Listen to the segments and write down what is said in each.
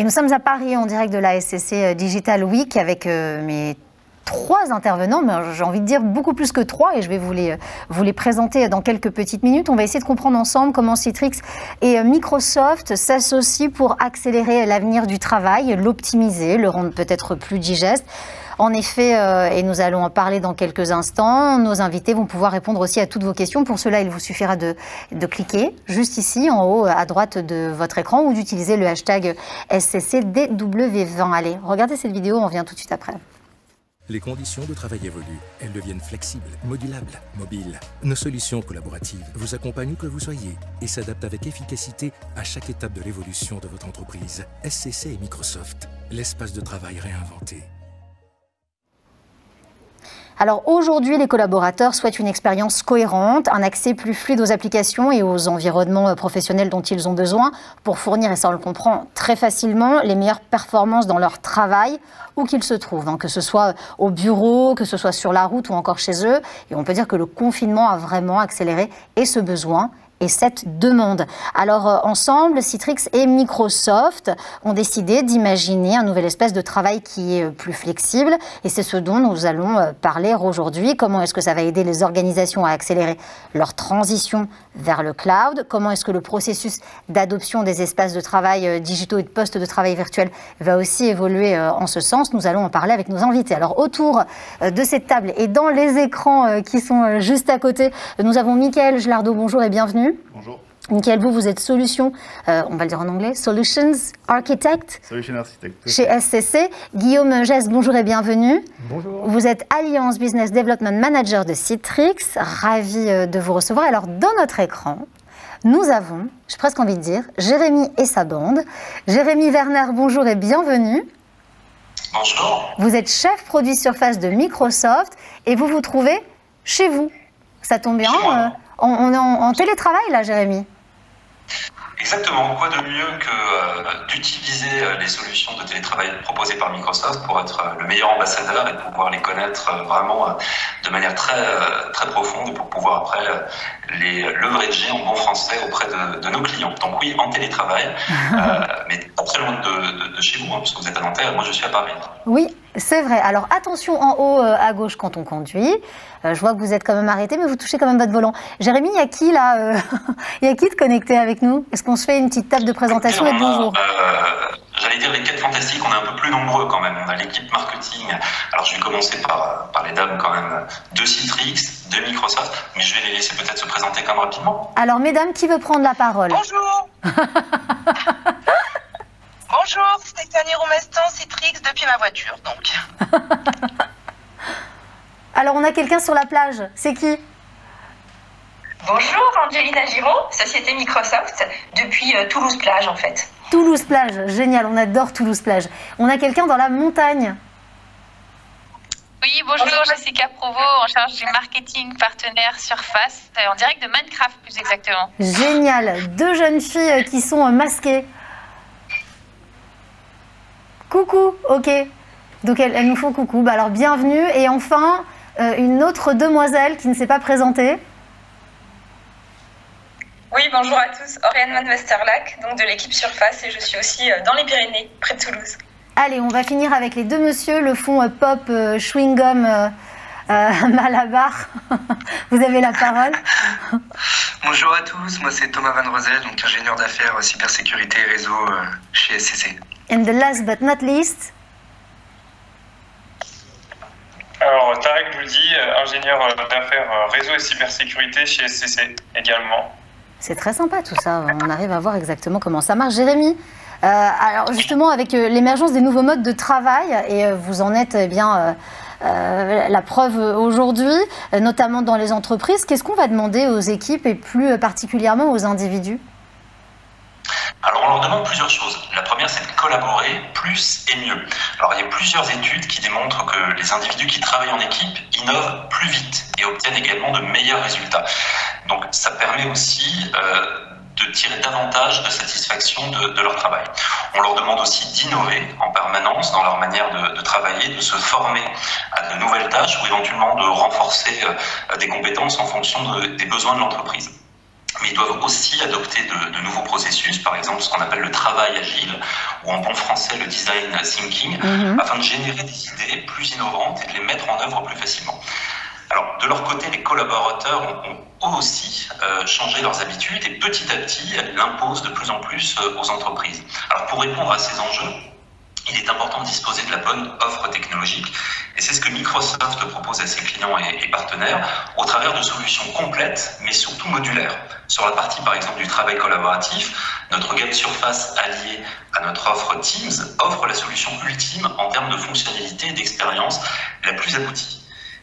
Et nous sommes à Paris en direct de la SCC Digital Week avec mes 3 intervenants, mais j'ai envie de dire beaucoup plus que 3 et je vais vous les présenter dans quelques petites minutes. On va essayer de comprendre ensemble comment Citrix et Microsoft s'associent pour accélérer l'avenir du travail, l'optimiser, le rendre peut-être plus digeste. En effet, et nous allons en parler dans quelques instants, nos invités vont pouvoir répondre aussi à toutes vos questions. Pour cela, il vous suffira de cliquer juste ici, en haut, à droite de votre écran, ou d'utiliser le hashtag SCCDW20. Allez, regardez cette vidéo, on revient tout de suite après. Les conditions de travail évoluent. Elles deviennent flexibles, modulables, mobiles. Nos solutions collaboratives vous accompagnent où que vous soyez et s'adaptent avec efficacité à chaque étape de l'évolution de votre entreprise. SCC et Microsoft, l'espace de travail réinventé. Alors aujourd'hui, les collaborateurs souhaitent une expérience cohérente, un accès plus fluide aux applications et aux environnements professionnels dont ils ont besoin pour fournir, et ça on le comprend très facilement, les meilleures performances dans leur travail, où qu'ils se trouvent, que ce soit au bureau, que ce soit sur la route ou encore chez eux. Et on peut dire que le confinement a vraiment accéléré et ce besoin et cette demande. Alors ensemble, Citrix et Microsoft ont décidé d'imaginer un nouvel espace de travail qui est plus flexible et c'est ce dont nous allons parler aujourd'hui. Comment est-ce que ça va aider les organisations à accélérer leur transition vers le cloud? Comment est-ce que le processus d'adoption des espaces de travail digitaux et de postes de travail virtuels va aussi évoluer en ce sens? Nous allons en parler avec nos invités. Alors autour de cette table et dans les écrans qui sont juste à côté, nous avons Michael Gelardo. Bonjour et bienvenue. Bonjour. Michael, vous êtes Solutions, on va le dire en anglais, Solutions Architect, Solution Architect chez SCC. Guillaume Gesse, bonjour et bienvenue. Bonjour. Vous êtes Alliance Business Development Manager de Citrix, ravi de vous recevoir. Alors dans notre écran, nous avons, j'ai presque envie de dire, Jérémy et sa bande. Jérémy Werner, bonjour et bienvenue. Bonjour. Vous êtes chef produit surface de Microsoft et vous vous trouvez chez vous. Ça tombe bien, on est en télétravail là, Jérémy. Exactement. Quoi de mieux que d'utiliser les solutions de télétravail proposées par Microsoft pour être le meilleur ambassadeur et pouvoir les connaître vraiment de manière très profonde et pour pouvoir après les leverager en bon français auprès de nos clients. Donc oui, en télétravail, mais pas très loin de chez vous, parce que vous êtes à Nanterre et moi je suis à Paris. Oui, c'est vrai. Alors attention en haut à gauche quand on conduit. Je vois que vous êtes quand même arrêté, mais vous touchez quand même votre volant. Jérémy, il y a qui là il y a qui de connecté avec nous? Est-ce qu'on se fait une petite table de présentation et de bonjour? J'allais dire les 4 fantastiques, on est un peu plus nombreux quand même. On a l'équipe marketing. Alors je vais commencer par les dames quand même de Citrix, de Microsoft, mais je vais les laisser peut-être se présenter quand même rapidement. Alors mesdames, qui veut prendre la parole? Bonjour. Bonjour, Stéphanie Romestan, Citrix depuis ma voiture donc. Alors on a quelqu'un sur la plage, c'est qui? Bonjour, Angelina Giraud, Société Microsoft, depuis Toulouse-Plage en fait. Toulouse-Plage, génial, on adore Toulouse-Plage. On a quelqu'un dans la montagne. Oui, bonjour, Jessica Provo, en charge du marketing partenaire Surface, en direct de Minecraft plus exactement. Génial, 2 jeunes filles qui sont masquées. Coucou, ok. Donc elles nous font coucou, alors bienvenue. Et enfin, une autre demoiselle qui ne s'est pas présentée. Oui, bonjour à tous, Oriane Van Westerlack, donc de l'équipe Surface, et je suis aussi dans les Pyrénées, près de Toulouse. Allez, on va finir avec les 2 monsieur, le fond pop, chewing-gum, Malabar. Vous avez la parole. Bonjour à tous, moi c'est Thomas Van Rosel, donc ingénieur d'affaires cybersécurité et réseau chez SCC. And the last but not least. Alors Tarek Boudi, ingénieur d'affaires réseau et cybersécurité chez SCC également. C'est très sympa tout ça, on arrive à voir exactement comment ça marche. Jérémy, alors justement avec l'émergence des nouveaux modes de travail, et vous en êtes bien la preuve aujourd'hui, notamment dans les entreprises, qu'est-ce qu'on va demander aux équipes et plus particulièrement aux individus? Alors on leur demande plusieurs choses. La première, c'est de collaborer plus et mieux. Alors il y a plusieurs études qui démontrent que les individus qui travaillent en équipe innovent plus vite et obtiennent également de meilleurs résultats. Donc ça permet aussi de tirer davantage de satisfaction de leur travail. On leur demande aussi d'innover en permanence dans leur manière de travailler, de se former à de nouvelles tâches ou éventuellement de renforcer des compétences en fonction des besoins de l'entreprise. Mais ils doivent aussi adopter de nouveaux processus, par exemple ce qu'on appelle le travail agile, ou en bon français le design thinking, afin de générer des idées plus innovantes et de les mettre en œuvre plus facilement. Alors, de leur côté, les collaborateurs ont aussi changé leurs habitudes et petit à petit, elles l'imposent de plus en plus aux entreprises. Alors, pour répondre à ces enjeux, il est important de disposer de la bonne offre technologique et c'est ce que Microsoft propose à ses clients et partenaires au travers de solutions complètes mais surtout modulaires. Sur la partie par exemple du travail collaboratif, notre gamme Surface alliée à notre offre Teams offre la solution ultime en termes de fonctionnalité et d'expérience la plus aboutie.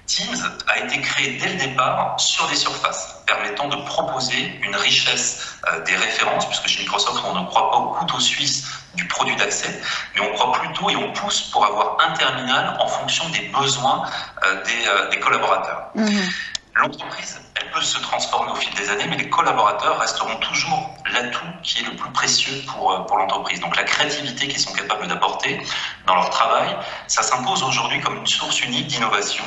Teams a été créé dès le départ sur des surfaces, permettant de proposer une richesse des références, puisque chez Microsoft, on ne croit pas au couteau suisse du produit d'accès, mais on croit plutôt et on pousse pour avoir un terminal en fonction des besoins des collaborateurs. L'entreprise, elle peut se transformer au fil des années, mais les collaborateurs resteront toujours l'atout qui est le plus précieux pour l'entreprise. Donc la créativité qu'ils sont capables d'apporter dans leur travail, ça s'impose aujourd'hui comme une source unique d'innovation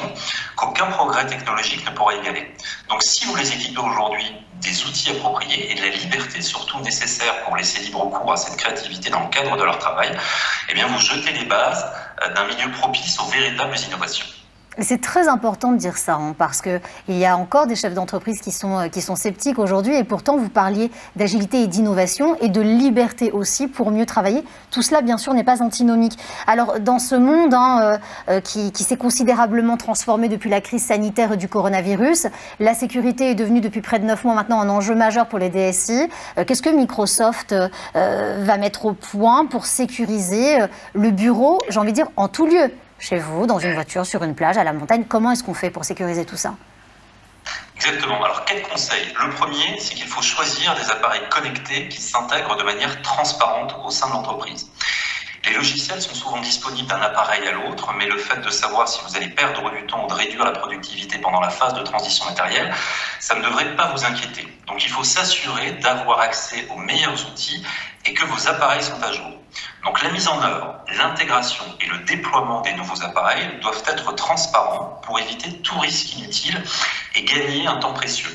qu'aucun progrès technologique ne pourra égaler. Donc si vous les équipez aujourd'hui des outils appropriés et de la liberté surtout nécessaire pour laisser libre cours à cette créativité dans le cadre de leur travail, eh bien vous jetez les bases d'un milieu propice aux véritables innovations. C'est très important de dire ça, parce qu'il y a encore des chefs d'entreprise qui sont sceptiques aujourd'hui et pourtant vous parliez d'agilité et d'innovation et de liberté aussi pour mieux travailler. Tout cela, bien sûr, n'est pas antinomique. Alors, dans ce monde qui s'est considérablement transformé depuis la crise sanitaire du coronavirus, la sécurité est devenue depuis près de 9 mois maintenant un enjeu majeur pour les DSI. Qu'est-ce que Microsoft va mettre au point pour sécuriser le bureau, j'ai envie de dire, en tout lieu ? Chez vous, dans une voiture, sur une plage, à la montagne, comment est-ce qu'on fait pour sécuriser tout ça? Exactement. Alors, quel conseil? Le premier, c'est qu'il faut choisir des appareils connectés qui s'intègrent de manière transparente au sein de l'entreprise. Les logiciels sont souvent disponibles d'un appareil à l'autre, mais le fait de savoir si vous allez perdre du temps ou de réduire la productivité pendant la phase de transition matérielle, ça ne devrait pas vous inquiéter. Donc, il faut s'assurer d'avoir accès aux meilleurs outils et que vos appareils sont à jour. Donc la mise en œuvre, l'intégration et le déploiement des nouveaux appareils doivent être transparents pour éviter tout risque inutile et gagner un temps précieux.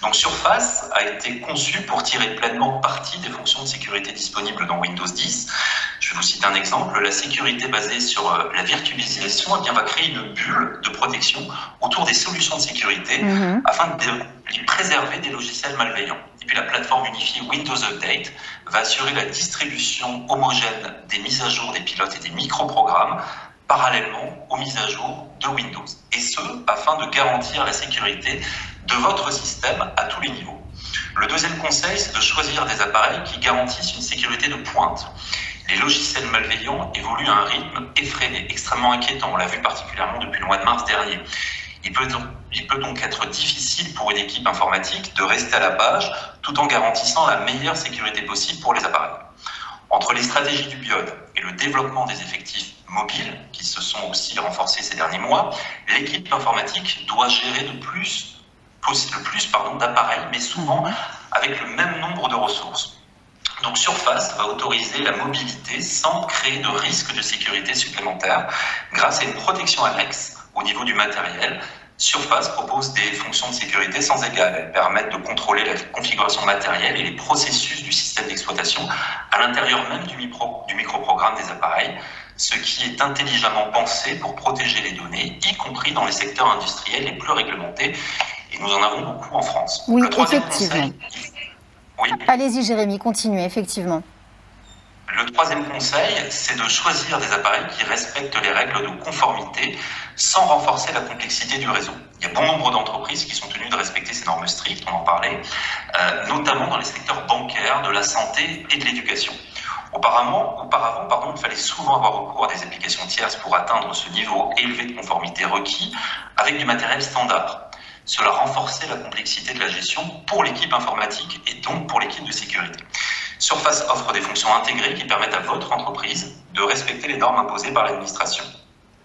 Donc Surface a été conçu pour tirer pleinement parti des fonctions de sécurité disponibles dans Windows 10. Je vais vous citer un exemple. La sécurité basée sur la virtualisation va créer une bulle de protection autour des solutions de sécurité afin de les préserver des logiciels malveillants. Et puis la plateforme unifiée Windows Update va assurer la distribution homogène des mises à jour des pilotes et des microprogrammes parallèlement aux mises à jour de Windows. Et ce, afin de garantir la sécurité de votre système à tous les niveaux. Le deuxième conseil, c'est de choisir des appareils qui garantissent une sécurité de pointe. Les logiciels malveillants évoluent à un rythme effréné, extrêmement inquiétant. On l'a vu particulièrement depuis le mois de mars dernier. Il peut donc être difficile pour une équipe informatique de rester à la page tout en garantissant la meilleure sécurité possible pour les appareils. Entre les stratégies du BIOD et le développement des effectifs mobiles, qui se sont aussi renforcés ces derniers mois, l'équipe informatique doit gérer le plus d'appareils, mais souvent avec le même nombre de ressources. Donc Surface va autoriser la mobilité sans créer de risque de sécurité supplémentaire grâce à une protection annexe au niveau du matériel. Surface propose des fonctions de sécurité sans égal. Elles permettent de contrôler la configuration matérielle et les processus du système d'exploitation à l'intérieur même du microprogramme des appareils, ce qui est intelligemment pensé pour protéger les données, y compris dans les secteurs industriels les plus réglementés. Et nous en avons beaucoup en France. Oui, effectivement. Allez-y, Jérémy, continuez, effectivement. Le troisième conseil, c'est de choisir des appareils qui respectent les règles de conformité sans renforcer la complexité du réseau. Il y a bon nombre d'entreprises qui sont tenues de respecter ces normes strictes, on en parlait, notamment dans les secteurs bancaires, de la santé et de l'éducation. Auparavant, il fallait souvent avoir recours à des applications tierces pour atteindre ce niveau élevé de conformité requis avec du matériel standard. Cela renforçait la complexité de la gestion pour l'équipe informatique et donc pour l'équipe de sécurité. Surface offre des fonctions intégrées qui permettent à votre entreprise de respecter les normes imposées par l'administration.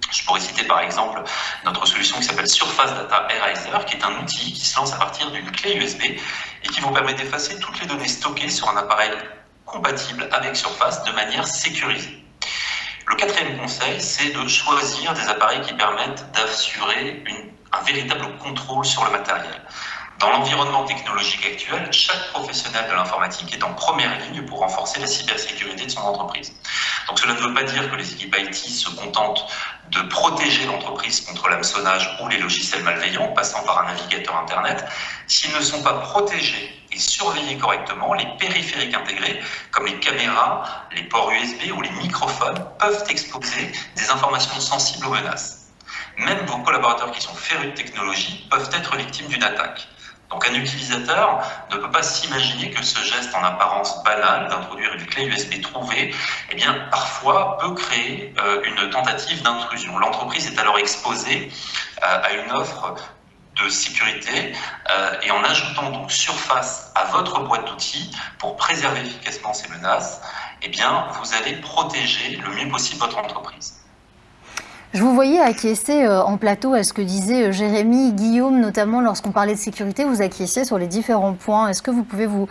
Je pourrais citer par exemple notre solution qui s'appelle Surface Data Eraser, qui est un outil qui se lance à partir d'une clé USB et qui vous permet d'effacer toutes les données stockées sur un appareil compatible avec Surface de manière sécurisée. Le quatrième conseil, c'est de choisir des appareils qui permettent d'assurer un véritable contrôle sur le matériel. Dans l'environnement technologique actuel, chaque professionnel de l'informatique est en première ligne pour renforcer la cybersécurité de son entreprise. Donc cela ne veut pas dire que les équipes IT se contentent de protéger l'entreprise contre l'hameçonnage ou les logiciels malveillants en passant par un navigateur Internet. S'ils ne sont pas protégés et surveillés correctement, les périphériques intégrés, comme les caméras, les ports USB ou les microphones, peuvent exposer des informations sensibles aux menaces. Même vos collaborateurs qui sont férus de technologie peuvent être victimes d'une attaque. Donc un utilisateur ne peut pas s'imaginer que ce geste en apparence banal d'introduire une clé USB trouvée, eh bien parfois peut créer une tentative d'intrusion. L'entreprise est alors exposée à une offre de sécurité et en ajoutant donc Surface à votre boîte d'outils pour préserver efficacement ces menaces, eh bien vous allez protéger le mieux possible votre entreprise. Je vous voyais acquiescer en plateau à ce que disaient Jérémy, Guillaume, notamment lorsqu'on parlait de sécurité, vous acquiesciez sur les différents points. Est-ce que vous pouvez vous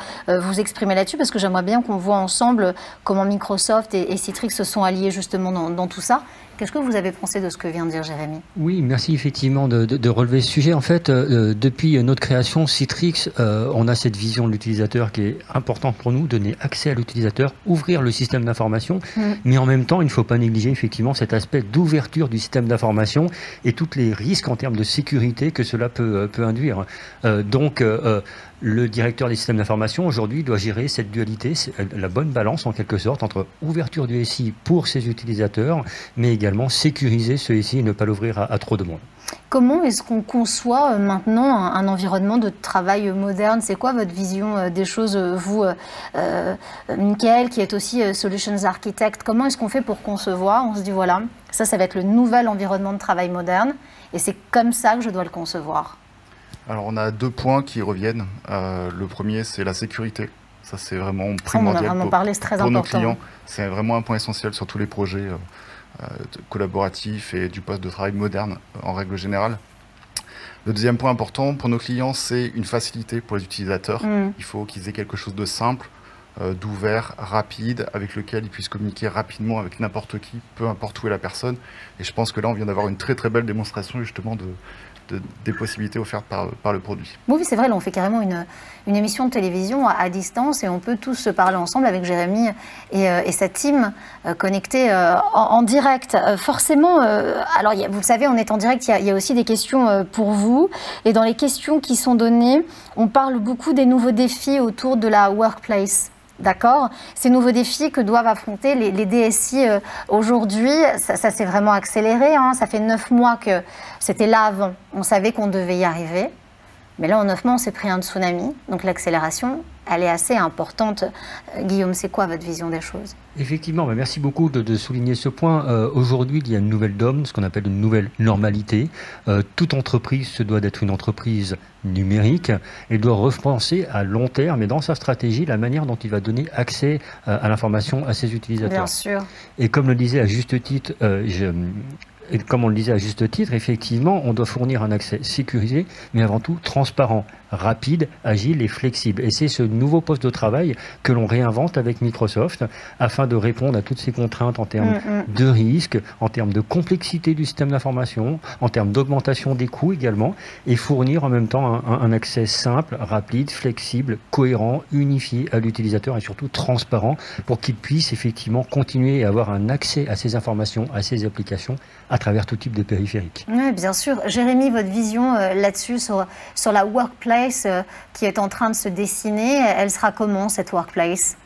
exprimer là-dessus? Parce que j'aimerais bien qu'on voit ensemble comment Microsoft et Citrix se sont alliés justement dans tout ça. Qu'est-ce que vous avez pensé de ce que vient de dire Jérémy? Oui, merci effectivement de relever ce sujet. En fait, depuis notre création, Citrix, on a cette vision de l'utilisateur qui est importante pour nous, donner accès à l'utilisateur, ouvrir le système d'information, mais en même temps, il ne faut pas négliger effectivement cet aspect d'ouverture du système d'information et tous les risques en termes de sécurité que cela peut induire. Donc, le directeur des systèmes d'information aujourd'hui doit gérer cette dualité, la bonne balance en quelque sorte entre ouverture du SI pour ses utilisateurs, mais également sécuriser ce SI et ne pas l'ouvrir à trop de monde. Comment est-ce qu'on conçoit maintenant un environnement de travail moderne? C'est quoi votre vision des choses, vous, Mickaël, qui est aussi Solutions Architect? Comment est-ce qu'on fait pour concevoir? On se dit, voilà, ça va être le nouvel environnement de travail moderne, et c'est comme ça que je dois le concevoir. Alors, on a deux points qui reviennent. Le premier, c'est la sécurité. Ça, c'est vraiment primordial on a vraiment parlé, c'est très pour nos important. clients. C'est vraiment un point essentiel sur tous les projets collaboratifs et du poste de travail moderne en règle générale. Le deuxième point important pour nos clients, c'est une facilité pour les utilisateurs. Il faut qu'ils aient quelque chose de simple, d'ouvert, rapide, avec lequel ils puissent communiquer rapidement avec n'importe qui, peu importe où est la personne. Et je pense que là, on vient d'avoir une très très belle démonstration justement des possibilités offertes par le produit. Oui, c'est vrai, là on fait carrément une émission de télévision à distance et on peut tous se parler ensemble avec Jérémy et sa team connectés en direct. Forcément, alors vous le savez, on est en direct, il y a aussi des questions pour vous. Et dans les questions qui sont données, on parle beaucoup des nouveaux défis autour de la workplace. D'accord? Ces nouveaux défis que doivent affronter les DSI aujourd'hui, ça s'est vraiment accéléré. Hein. Ça fait 9 mois que c'était là avant. On savait qu'on devait y arriver. Mais là, en 9 mois, on s'est pris un tsunami. Donc l'accélération, elle est assez importante. Guillaume, c'est quoi votre vision des choses? Effectivement, merci beaucoup de souligner ce point. Aujourd'hui, il y a une nouvelle donne, ce qu'on appelle une nouvelle normalité. Toute entreprise se doit d'être une entreprise numérique et doit repenser à long terme et dans sa stratégie la manière dont il va donner accès à l'information à ses utilisateurs. Bien sûr. Et comme le disait à juste titre, et comme on le disait à juste titre, effectivement, on doit fournir un accès sécurisé, mais avant tout transparent, rapide, agile et flexible. Et c'est ce nouveau poste de travail que l'on réinvente avec Microsoft afin de répondre à toutes ces contraintes en termes de risque, en termes de complexité du système d'information, en termes d'augmentation des coûts également, et fournir en même temps un accès simple, rapide, flexible, cohérent, unifié à l'utilisateur et surtout transparent pour qu'il puisse effectivement continuer à avoir un accès à ces informations, à ces applications à travers tout type de périphériques. Oui, bien sûr. Jérémy, votre vision là-dessus sur la workplace qui est en train de se dessiner, elle sera comment cette workplace?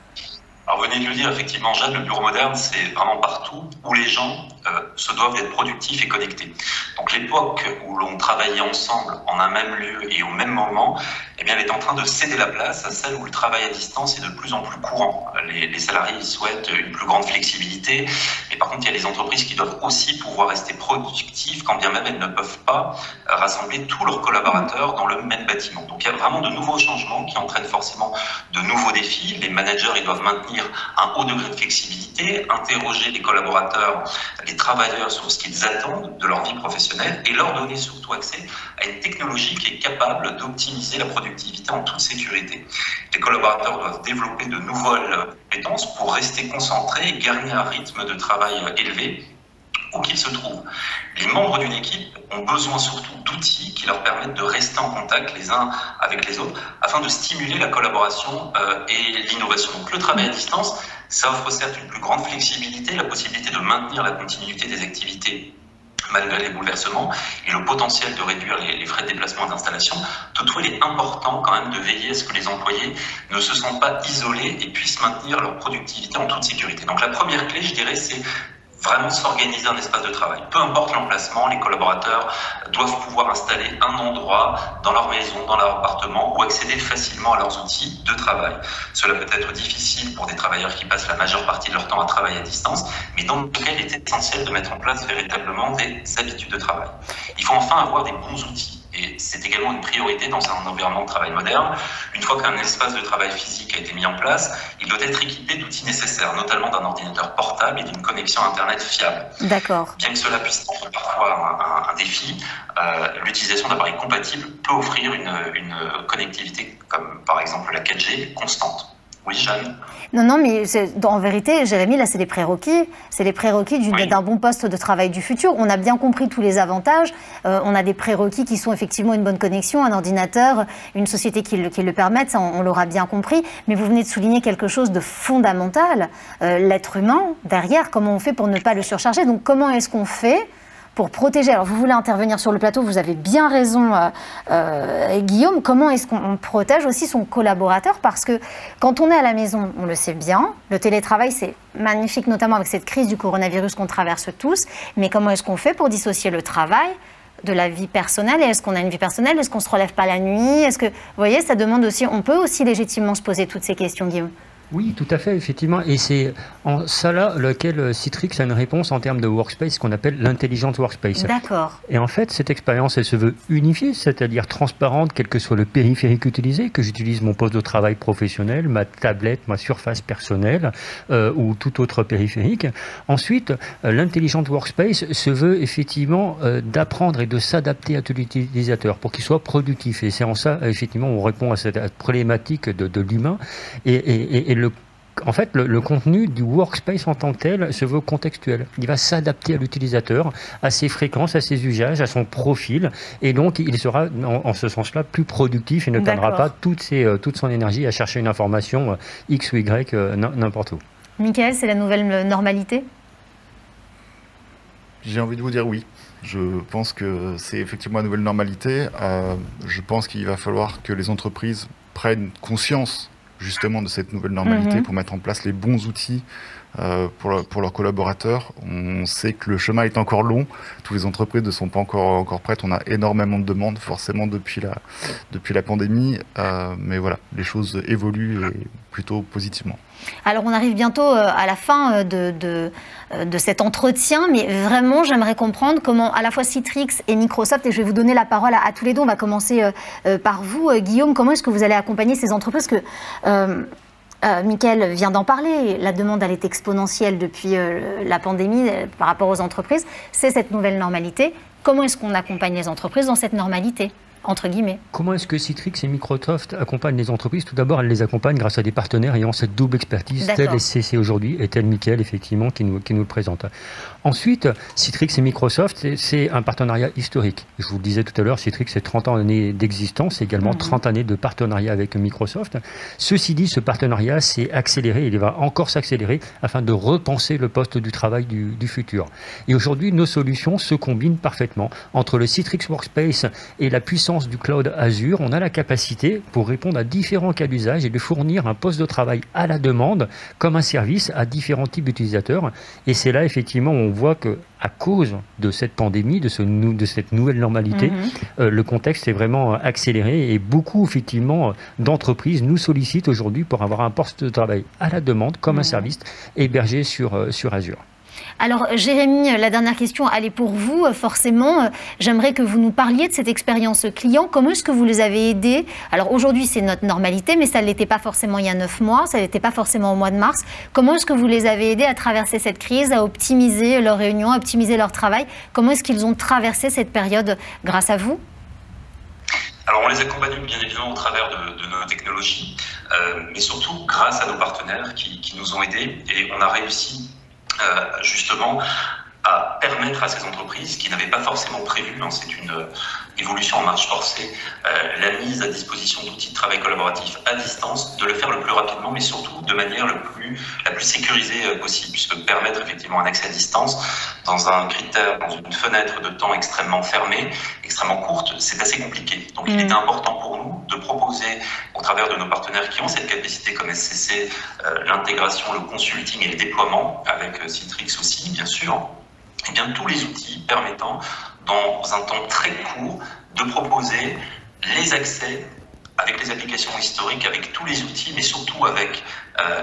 Alors, vous venez de le dire, effectivement, Jade, le bureau moderne, c'est vraiment partout où les gens se doivent d'être productifs et connectés. Donc, l'époque où l'on travaillait ensemble en un même lieu et au même moment, eh bien, elle est en train de céder la place à celle où le travail à distance est de plus en plus courant. Les salariés souhaitent une plus grande flexibilité. Et par contre, il y a les entreprises qui doivent aussi pouvoir rester productives, quand bien même elles ne peuvent pas rassembler tous leurs collaborateurs dans le même bâtiment. Donc, il y a vraiment de nouveaux changements qui entraînent forcément de nouveaux défis. Les managers, ils doivent maintenir un haut degré de flexibilité, interroger les collaborateurs, les travailleurs sur ce qu'ils attendent de leur vie professionnelle et leur donner surtout accès à une technologie qui est capable d'optimiser la productivité en toute sécurité. Les collaborateurs doivent développer de nouvelles compétences pour rester concentrés et garder un rythme de travail élevé. où qu'ils se trouvent. Les membres d'une équipe ont besoin surtout d'outils qui leur permettent de rester en contact les uns avec les autres afin de stimuler la collaboration et l'innovation. Donc le travail à distance, ça offre certes une plus grande flexibilité, la possibilité de maintenir la continuité des activités malgré les bouleversements et le potentiel de réduire les frais de déplacement et d'installation. Toutefois, il est important quand même de veiller à ce que les employés ne se sentent pas isolés et puissent maintenir leur productivité en toute sécurité. Donc la première clé, je dirais, c'est vraiment s'organiser un espace de travail. Peu importe l'emplacement, les collaborateurs doivent pouvoir installer un endroit dans leur maison, dans leur appartement ou accéder facilement à leurs outils de travail. Cela peut être difficile pour des travailleurs qui passent la majeure partie de leur temps à travailler à distance, mais dans lequel il est essentiel de mettre en place véritablement des habitudes de travail. Il faut enfin avoir des bons outils. Et c'est également une priorité dans un environnement de travail moderne. Une fois qu'un espace de travail physique a été mis en place, il doit être équipé d'outils nécessaires, notamment d'un ordinateur portable et d'une connexion Internet fiable. D'accord. Bien que cela puisse être parfois un défi, l'utilisation d'appareils compatibles peut offrir une connectivité comme par exemple la 4G constante. Oui, Jeanne. Non, mais en vérité, Jérémy, là, c'est les prérequis. C'est les prérequis d'un bon poste de travail du futur. On a bien compris tous les avantages. On a des prérequis qui sont effectivement une bonne connexion, un ordinateur, une société qui le permette, ça, on l'aura bien compris. Mais vous venez de souligner quelque chose de fondamental. L'être humain, derrière, comment on fait pour ne pas le surcharger? Donc, comment est-ce qu'on fait pour protéger? Alors, vous voulez intervenir sur le plateau, vous avez bien raison, Guillaume. Comment est-ce qu'on protège aussi son collaborateur? Parce que quand on est à la maison, on le sait bien, le télétravail, c'est magnifique, notamment avec cette crise du coronavirus qu'on traverse tous. Mais comment est-ce qu'on fait pour dissocier le travail de la vie personnelle? Et est-ce qu'on a une vie personnelle? Est-ce qu'on ne se relève pas la nuit? Est-ce que, vous voyez, ça demande aussi, on peut aussi légitimement se poser toutes ces questions, Guillaume. Oui, tout à fait, effectivement. Et c'est en ça là lequel Citrix a une réponse en termes de workspace, qu'on appelle l'intelligent workspace. D'accord. Et en fait, cette expérience, elle se veut unifiée, c'est-à-dire transparente, quel que soit le périphérique utilisé, que j'utilise mon poste de travail professionnel, ma tablette, ma surface personnelle ou tout autre périphérique. Ensuite, l'intelligent workspace se veut effectivement d'apprendre et de s'adapter à tout l'utilisateur pour qu'il soit productif. Et c'est en ça, effectivement, on répond à cette problématique de l'humain. Et en fait, le contenu du workspace en tant que tel se veut contextuel. Il va s'adapter à l'utilisateur, à ses fréquences, à ses usages, à son profil. Et donc, il sera, en ce sens-là, plus productif et ne perdra pas toute son énergie à chercher une information X ou Y n'importe où. Mickaël, c'est la nouvelle normalité? J'ai envie de vous dire oui. Je pense que c'est effectivement la nouvelle normalité. Je pense qu'il va falloir que les entreprises prennent conscience justement de cette nouvelle normalité pour mettre en place les bons outils pour leurs collaborateurs. On sait que le chemin est encore long, toutes les entreprises ne sont pas encore prêtes, on a énormément de demandes forcément depuis la pandémie, mais voilà, les choses évoluent et plutôt positivement. Alors on arrive bientôt à la fin de cet entretien, mais vraiment j'aimerais comprendre comment à la fois Citrix et Microsoft, et je vais vous donner la parole à tous les deux, on va commencer par vous Guillaume, comment est-ce que vous allez accompagner ces entreprises? Parce que Mickaël vient d'en parler, la demande elle est exponentielle depuis la pandémie par rapport aux entreprises, c'est cette nouvelle normalité. Comment est-ce qu'on accompagne les entreprises dans cette normalité ? Entre guillemets. Comment est-ce que Citrix et Microsoft accompagnent les entreprises? Tout d'abord, elles les accompagnent grâce à des partenaires ayant cette double expertise, tel SCC aujourd'hui et tel Mickaël, effectivement, qui nous le présente. Ensuite, Citrix et Microsoft, c'est un partenariat historique. Je vous le disais tout à l'heure, Citrix, c'est 30 années d'existence, également 30 années de partenariat avec Microsoft. Ceci dit, ce partenariat s'est accéléré, il va encore s'accélérer afin de repenser le poste du travail du futur. Et aujourd'hui, nos solutions se combinent parfaitement. Entre le Citrix Workspace et la puissance du cloud Azure, on a la capacité pour répondre à différents cas d'usage et de fournir un poste de travail à la demande comme un service à différents types d'utilisateurs. Et c'est là effectivement où on voit que à cause de cette pandémie, de cette nouvelle normalité, le contexte est vraiment accéléré et beaucoup effectivement d'entreprises nous sollicitent aujourd'hui pour avoir un poste de travail à la demande comme un service hébergé sur Azure. Alors Jérémy, la dernière question, elle est pour vous forcément. J'aimerais que vous nous parliez de cette expérience client. Comment est-ce que vous les avez aidés? Alors aujourd'hui c'est notre normalité, mais ça ne l'était pas forcément il y a 9 mois, ça ne l'était pas forcément au mois de mars. Comment est-ce que vous les avez aidés à traverser cette crise, à optimiser leurs réunions, à optimiser leur travail? Comment est-ce qu'ils ont traversé cette période grâce à vous? Alors on les accompagne bien évidemment au travers de nos technologies, mais surtout grâce à nos partenaires qui nous ont aidés et on a réussi justement à permettre à ces entreprises qui n'avaient pas forcément prévu, c'est une évolution en marche forcée, la mise à disposition d'outils de travail collaboratif à distance, de le faire le plus rapidement, mais surtout de manière la plus sécurisée possible, puisque permettre effectivement un accès à distance dans une fenêtre de temps extrêmement fermée, extrêmement courte, c'est assez compliqué. Donc il était important pour nous de proposer, au travers de nos partenaires qui ont cette capacité comme SCC, l'intégration, le consulting et le déploiement, avec Citrix aussi, bien sûr, et bien tous les outils permettant, dans un temps très court, de proposer les accès avec les applications historiques, avec tous les outils, mais surtout avec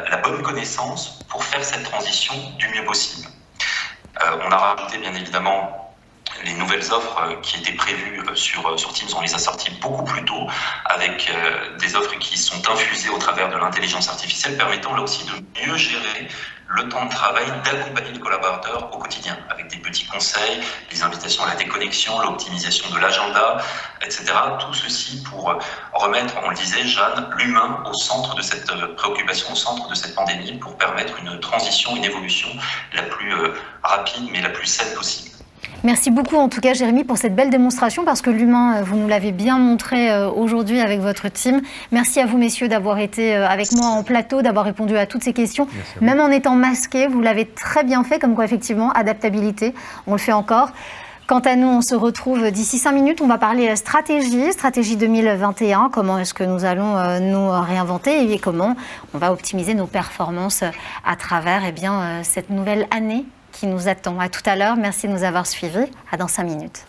la bonne connaissance pour faire cette transition du mieux possible. On a rajouté bien évidemment les nouvelles offres qui étaient prévues sur Teams, on les a sorties beaucoup plus tôt, avec des offres qui sont infusées au travers de l'intelligence artificielle, permettant là aussi de mieux gérer le temps de travail, d'accompagner le collaborateur au quotidien, avec des petits conseils, les invitations à la déconnexion, l'optimisation de l'agenda, etc. Tout ceci pour remettre, on le disait, Jeanne, l'humain au centre de cette préoccupation, au centre de cette pandémie, pour permettre une transition, une évolution la plus rapide, mais la plus saine possible. Merci beaucoup en tout cas Jérémy pour cette belle démonstration parce que l'humain, vous nous l'avez bien montré aujourd'hui avec votre team. Merci à vous messieurs d'avoir été avec moi en plateau, d'avoir répondu à toutes ces questions. Même en étant masqué, vous l'avez très bien fait, comme quoi effectivement, adaptabilité, on le fait encore. Quant à nous, on se retrouve d'ici 5 minutes. On va parler stratégie 2021. Comment est-ce que nous allons nous réinventer et comment on va optimiser nos performances à travers cette nouvelle année qui nous attend. À tout à l'heure. Merci de nous avoir suivis. À dans 5 minutes.